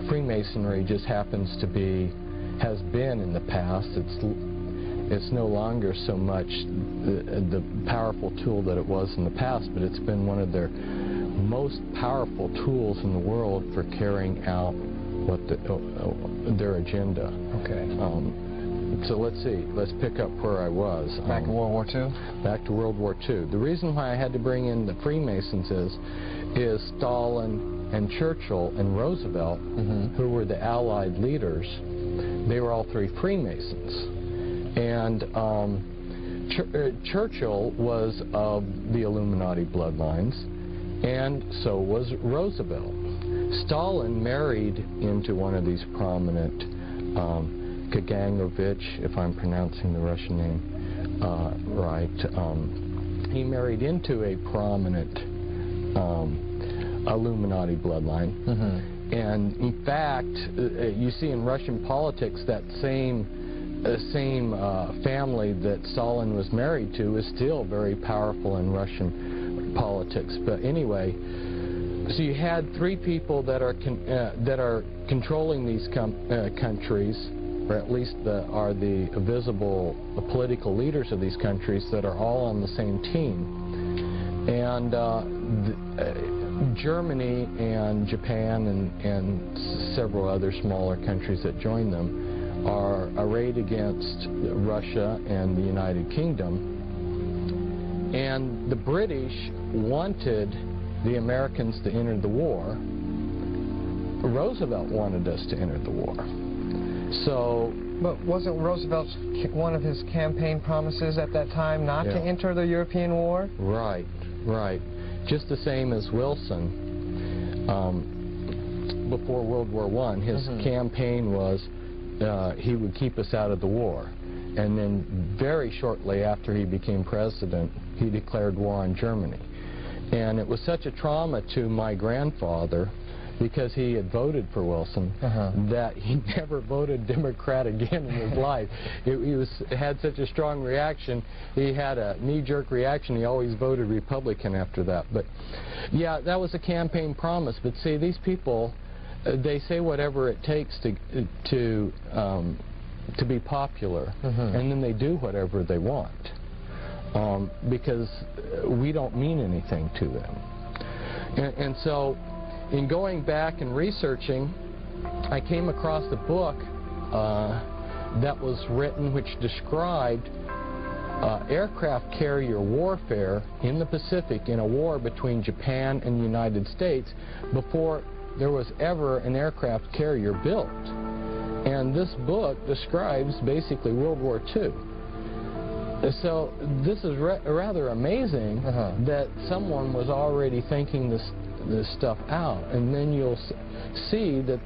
Freemasonry just happens to be, has been in the past. It's no longer so much the powerful tool that it was in the past, but it's been one of their most powerful tools in the world for carrying out what their agenda. Okay. So let's see. Let's pick up where I was. Back to World War II? Back to World War II. The reason why I had to bring in the Freemasons is Stalin and Churchill and Roosevelt, who were the Allied leaders. They were all three Freemasons. And Churchill was of the Illuminati bloodlines, and so was Roosevelt. Stalin married into one of these prominent, Kagangovich, if I'm pronouncing the Russian name right. He married into a prominent Illuminati bloodline. And in fact, you see in Russian politics that same family that Stalin was married to is still very powerful in Russian politics. But anyway, so you had three people that are controlling these countries, or at least are the visible political leaders of these countries that are all on the same team. And Germany and Japan and several other smaller countries that join them are arrayed against Russia and the United Kingdom. And the British wanted the Americans to enter the war. Roosevelt wanted us to enter the war. So, but wasn't Roosevelt's one of his campaign promises at that time not to enter the European war? Right, right. Just the same as Wilson before World War I. His campaign was he would keep us out of the war. And then very shortly after he became president, he declared war on Germany. And it was such a trauma to my grandfather, because he had voted for Wilson, that he never voted Democrat again in his life. He had such a strong reaction. He had a knee-jerk reaction. He always voted Republican after that. But yeah, that was a campaign promise. But see, these people, they say whatever it takes to be popular, and then they do whatever they want, because we don't mean anything to them. And so, in going back and researching, I came across a book that was written which described aircraft carrier warfare in the Pacific in a war between Japan and the United States before there was ever an aircraft carrier built. And this book describes basically World War II. So this is rather amazing that someone was already thinking this stuff out. And then you'll see that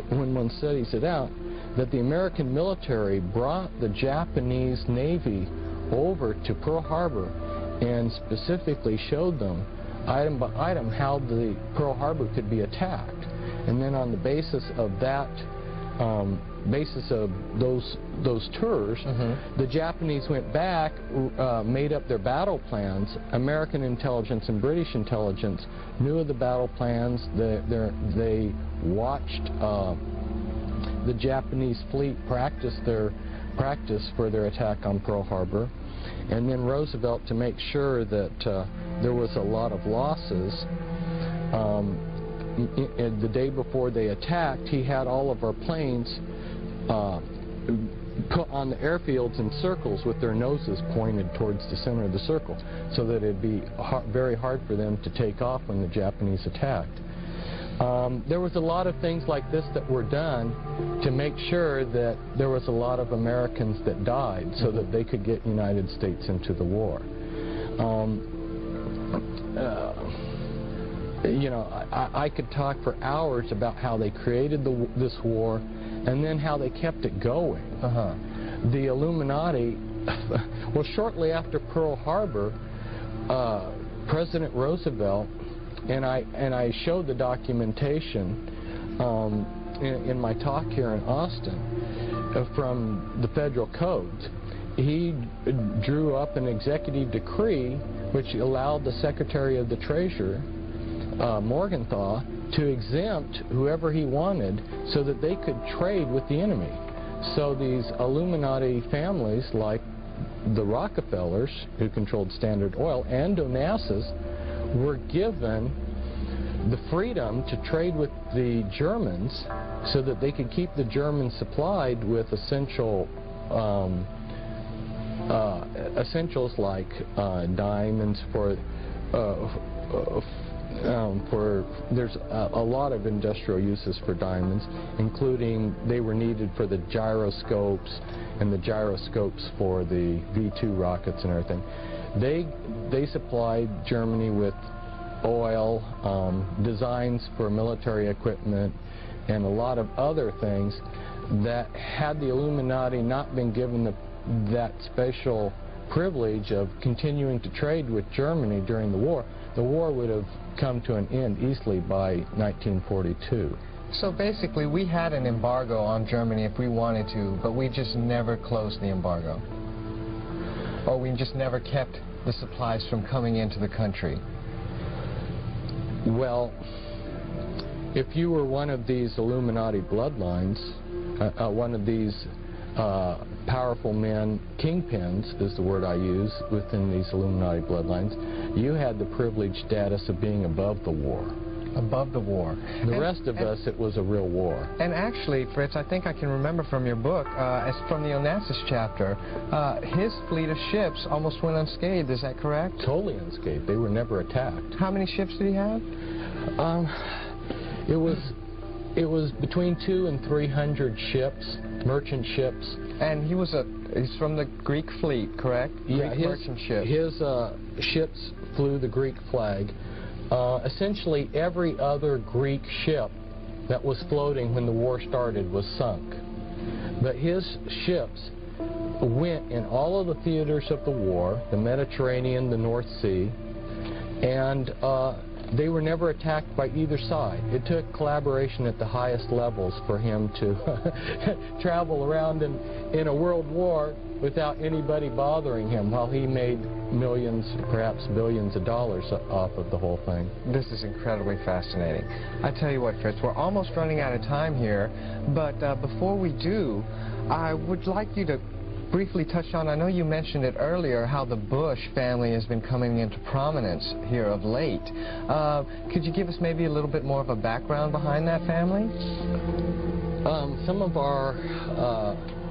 when one studies it out, that the American military brought the Japanese Navy over to Pearl Harbor and specifically showed them item by item how the Pearl Harbor could be attacked. And then on the basis of that, those tours, the Japanese went back, made up their battle plans. American intelligence and British intelligence knew of the battle plans. They watched the Japanese fleet practice for their attack on Pearl Harbor. And then Roosevelt, to make sure that there was a lot of losses, the day before they attacked, he had all of our planes put on the airfields in circles with their noses pointed towards the center of the circle, so that it'd be very hard for them to take off when the Japanese attacked. There was a lot of things like this that were done to make sure that there was a lot of Americans that died so that they could get United States into the war. You know, I could talk for hours about how they created this war and then how they kept it going. The Illuminati, well, shortly after Pearl Harbor, President Roosevelt, and I showed the documentation in my talk here in Austin from the federal codes. He drew up an executive decree which allowed the Secretary of the Treasury, Morgenthau, to exempt whoever he wanted so that they could trade with the enemy. So these Illuminati families like the Rockefellers, who controlled Standard Oil, and Onassis were given the freedom to trade with the Germans so that they could keep the Germans supplied with essentials like diamonds there's a lot of industrial uses for diamonds, including they were needed for the gyroscopes and the gyroscopes for the V-2 rockets and everything. They supplied Germany with oil, designs for military equipment, and a lot of other things that, had the Illuminati not been given that special privilege of continuing to trade with Germany during the war would have come to an end easily by 1942. So basically, we had an embargo on Germany if we wanted to, but we just never closed the embargo. Or we just never kept the supplies from coming into the country. Well, if you were one of these Illuminati bloodlines, one of these powerful men, kingpins is the word I use, within these Illuminati bloodlines, you had the privileged status of being above the war. Above the war. The rest of us, it was a real war. And actually, Fritz, I think I can remember from your book, as from the Onassis chapter, his fleet of ships almost went unscathed. Is that correct? Totally unscathed. They were never attacked. How many ships did he have? It was between 200 and 300 ships, merchant ships. And he's from the Greek fleet, correct? Yeah, Greek merchant ships. His ships flew the Greek flag. Essentially, every other Greek ship that was floating when the war started was sunk. But his ships went in all of the theaters of the war, the Mediterranean, the North Sea, and they were never attacked by either side. It took collaboration at the highest levels for him to travel around in a world war without anybody bothering him, while he made millions, perhaps billions of dollars off of the whole thing. This is incredibly fascinating. I tell you what, Fritz, we're almost running out of time here, but before we do, I would like you to briefly touch on, I know you mentioned it earlier, how the Bush family has been coming into prominence here of late. Could you give us maybe a little bit more of a background behind that family? Some of our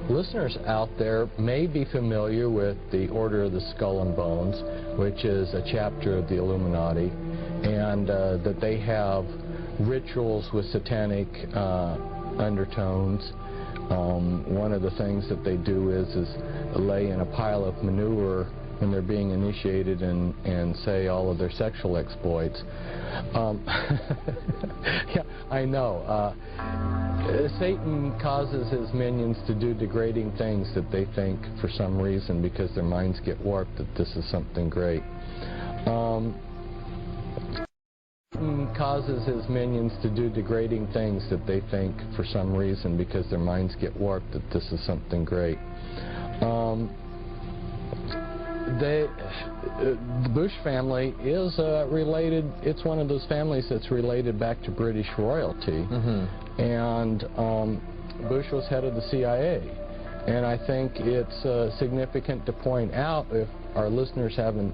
listeners out there may be familiar with the Order of the Skull and Bones, which is a chapter of the Illuminati, and that they have rituals with satanic undertones. One of the things that they do is lay in a pile of manure when they're being initiated and say all of their sexual exploits. Yeah, I know. Satan causes his minions to do degrading things that they think, for some reason, because their minds get warped, that this is something great. Satan causes his minions to do degrading things that they think, for some reason, because their minds get warped, that this is something great. The Bush family is related, it's one of those families that's related back to British royalty. And Bush was head of the CIA. And I think it's significant to point out, if our listeners haven't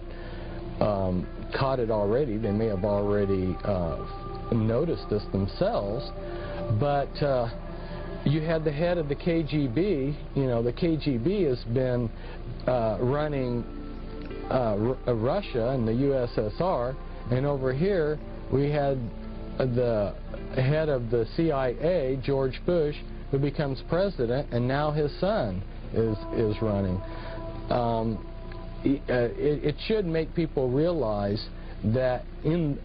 caught it already, they may have already noticed this themselves, but you had the head of the KGB. You know, the KGB has been running Russia and the USSR, and over here we had the head of the CIA, George Bush, who becomes president, and now his son is running. It should make people realize that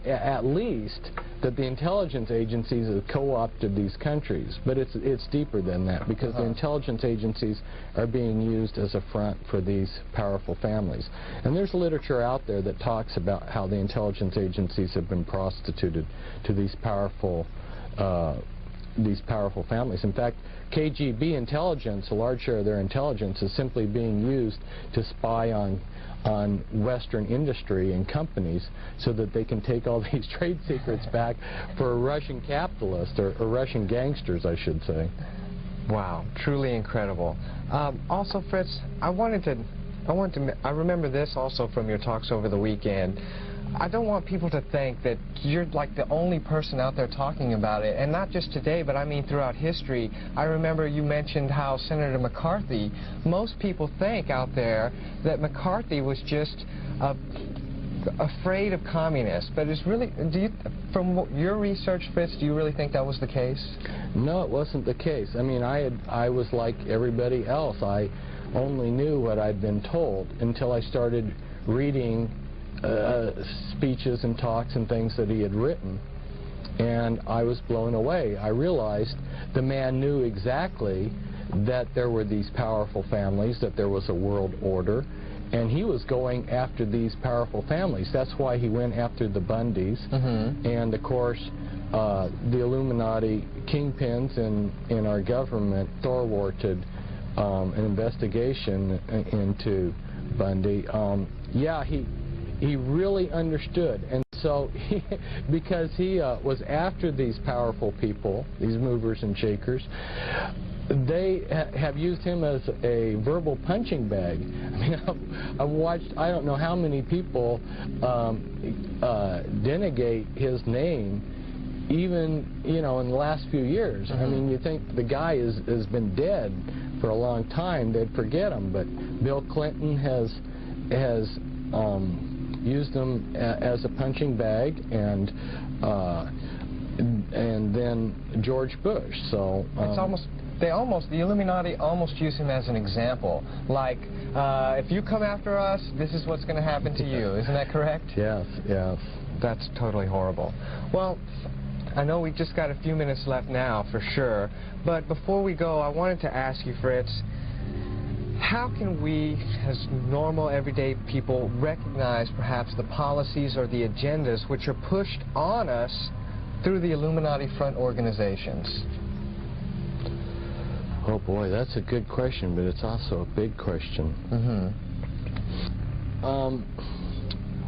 at least that the intelligence agencies have co-opted these countries, but it's deeper than that, because the intelligence agencies are being used as a front for these powerful families. And there's literature out there that talks about how the intelligence agencies have been prostituted to these powerful these powerful families. In fact, KGB intelligence, a large share of their intelligence, is simply being used to spy on Western industry and companies so that they can take all these trade secrets back for Russian capitalists, or Russian gangsters, I should say. Wow, truly incredible. Also, Fritz, I remember this also from your talks over the weekend. I don't want people to think that you're like the only person out there talking about it, and not just today, but I mean throughout history. I remember you mentioned how Senator McCarthy, most people think out there that McCarthy was just afraid of communists, but it's really, from your research, Fritz, do you really think that was the case? No, it wasn't the case. I mean, I was like everybody else. I only knew what I'd been told until I started reading speeches and talks and things that he had written, and I was blown away. I realized the man knew exactly that there were these powerful families, that there was a world order, and he was going after these powerful families. That's why he went after the Bundys, and of course the Illuminati kingpins in our government thwarted an investigation into Bundy. Yeah, he really understood, and so because he was after these powerful people, these movers and shakers, they have used him as a verbal punching bag. I mean, I've watched, I don't know how many people denegate his name, even, you know, in the last few years. I mean, you think the guy has been dead for a long time, they'd forget him, but Bill Clinton has used them as a punching bag, and then George Bush. So it's almost, the Illuminati almost use him as an example. Like, if you come after us, this is what's going to happen to you. Isn't that correct? Yes, yes. That's totally horrible. Well, I know we just got a few minutes left now, for sure. But before we go, I wanted to ask you, Fritz, how can we, as normal, everyday people, recognize perhaps the policies or the agendas which are pushed on us through the Illuminati front organizations? Oh boy, that's a good question, but it's also a big question.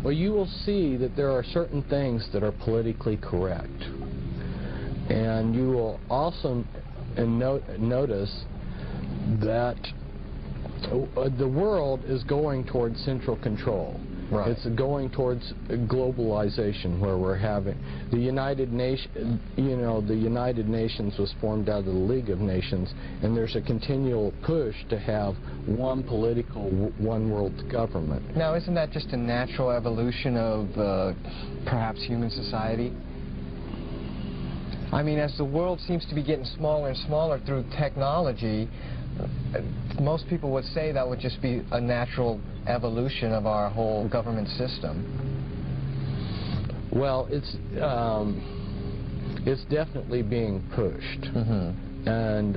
Well, you will see that there are certain things that are politically correct. And you will also notice that the world is going towards central control. Right. It's going towards globalization, where we're having the United Nations. You know, the United Nations was formed out of the League of Nations, and there's a continual push to have one political, one world government. Now, isn't that just a natural evolution of perhaps human society? I mean, as the world seems to be getting smaller and smaller through technology, most people would say that would just be a natural evolution of our whole government system. Well, it's definitely being pushed, and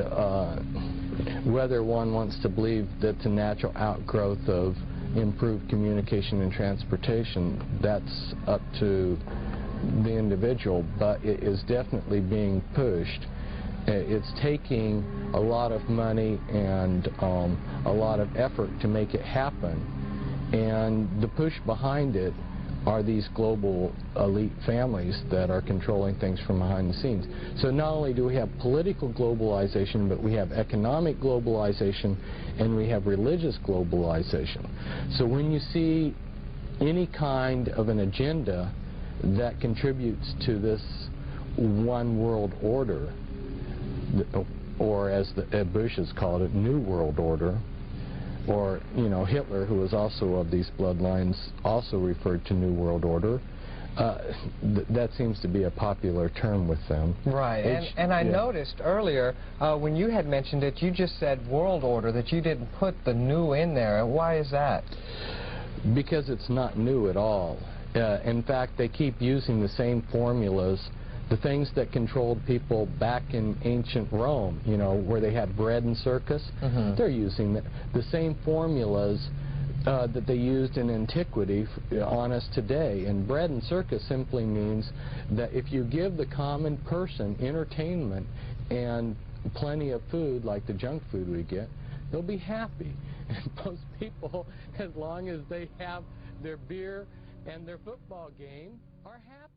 whether one wants to believe that's a natural outgrowth of improved communication and transportation, that's up to the individual, but it is definitely being pushed. It's taking a lot of money and a lot of effort to make it happen, and the push behind it are these global elite families that are controlling things from behind the scenes. So not only do we have political globalization, but we have economic globalization, and we have religious globalization. So when you see any kind of an agenda that contributes to this one world order, or as Bush has called it, New World Order, or, you know, Hitler, who was also of these bloodlines, also referred to New World Order. That seems to be a popular term with them. Right, and I noticed earlier, when you had mentioned it, you just said world order, that you didn't put the new in there. Why is that? Because it's not new at all. In fact, they keep using the same formulas. The things that controlled people back in ancient Rome, you know, where they had bread and circus, they're using the same formulas that they used in antiquity on us today. And bread and circus simply means that if you give the common person entertainment and plenty of food, like the junk food we get, they'll be happy. And most people, as long as they have their beer and their football game, are happy.